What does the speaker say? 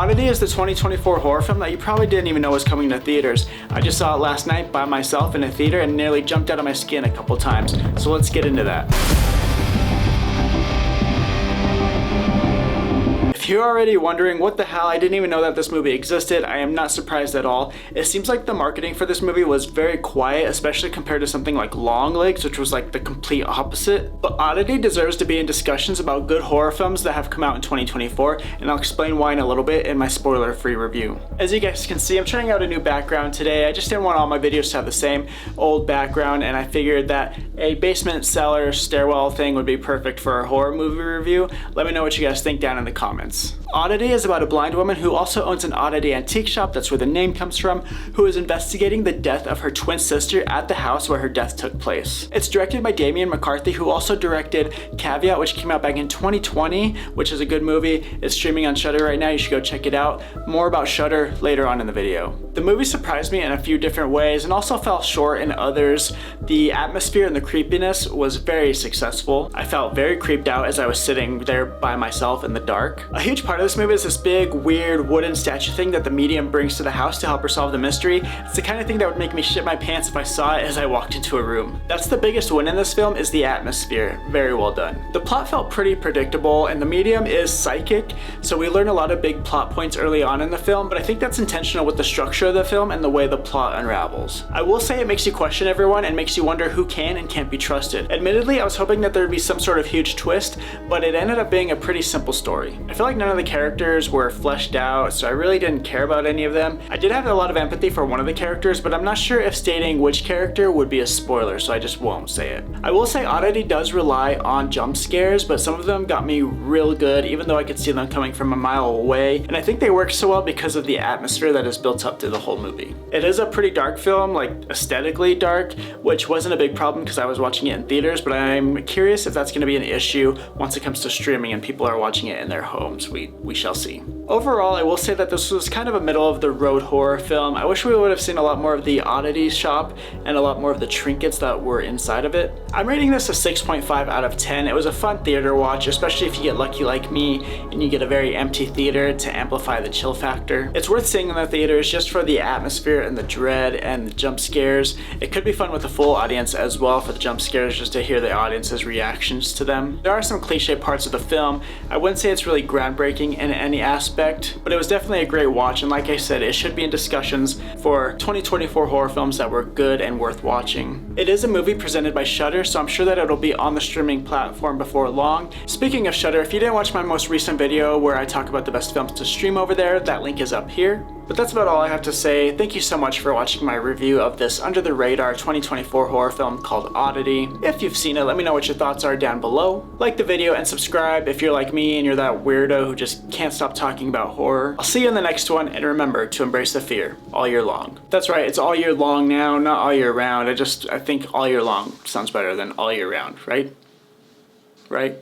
Oddity is the 2024 horror film that you probably didn't even know was coming to theaters. I just saw it last night by myself in a theater and nearly jumped out of my skin a couple times. So let's get into that. If you're already wondering what the hell, I didn't even know that this movie existed, I am not surprised at all. It seems like the marketing for this movie was very quiet, especially compared to something like Longlegs, which was like the complete opposite. But Oddity deserves to be in discussions about good horror films that have come out in 2024, and I'll explain why in a little bit in my spoiler-free review. As you guys can see, I'm trying out a new background today. I just didn't want all my videos to have the same old background, and I figured that a basement cellar stairwell thing would be perfect for a horror movie review. Let me know what you guys think down in the comments. Oddity is about a blind woman who also owns an oddity antique shop, that's where the name comes from, who is investigating the death of her twin sister at the house where her death took place. It's directed by Damien McCarthy, who also directed Caveat, which came out back in 2020, which is a good movie. It's streaming on Shudder right now, you should go check it out. More about Shudder later on in the video. The movie surprised me in a few different ways and also fell short in others. The atmosphere and the creepiness was very successful. I felt very creeped out as I was sitting there by myself in the dark. A huge part of this movie is this big, weird wooden statue thing that the medium brings to the house to help her solve the mystery. It's the kind of thing that would make me shit my pants if I saw it as I walked into a room. That's the biggest win in this film, is the atmosphere. Very well done. The plot felt pretty predictable, and the medium is psychic, so we learn a lot of big plot points early on in the film, but I think that's intentional with the structure of the film and the way the plot unravels. I will say it makes you question everyone and makes you wonder who can and can't be trusted. Admittedly, I was hoping that there would be some sort of huge twist, but it ended up being a pretty simple story. I feel like none of the characters were fleshed out, so I really didn't care about any of them. I did have a lot of empathy for one of the characters, but I'm not sure if stating which character would be a spoiler, so I just won't say it. I will say Oddity does rely on jump scares, but some of them got me real good, even though I could see them coming from a mile away, and I think they work so well because of the atmosphere that is built up through the whole movie. It is a pretty dark film, like aesthetically dark, which wasn't a big problem because I was watching it in theaters, but I'm curious if that's going to be an issue once it comes to streaming and people are watching it in their homes. We shall see. Overall, I will say that this was kind of a middle of the road horror film. I wish we would have seen a lot more of the oddity shop and a lot more of the trinkets that were inside of it. I'm rating this a 6.5 out of 10. It was a fun theater watch, especially if you get lucky like me and you get a very empty theater to amplify the chill factor. It's worth seeing in the theaters just for the atmosphere and the dread and the jump scares. It could be fun with a full audience as well for the jump scares, just to hear the audience's reactions to them. There are some cliche parts of the film. I wouldn't say it's really groundbreaking in any aspect, but it was definitely a great watch, and like I said, it should be in discussions for 2024 horror films that were good and worth watching. It is a movie presented by Shudder, so I'm sure that it'll be on the streaming platform before long. Speaking of Shudder, if you didn't watch my most recent video where I talk about the best films to stream over there, that link is up here. But that's about all I have to say. Thank you so much for watching my review of this under the radar 2024 horror film called Oddity. If you've seen it, let me know what your thoughts are down below. Like the video and subscribe if you're like me and you're that weirdo who just can't stop talking about horror. I'll see you in the next one, and remember to embrace the fear all year long. That's right, it's all year long now, not all year round. I think all year long sounds better than all year round, right? Right?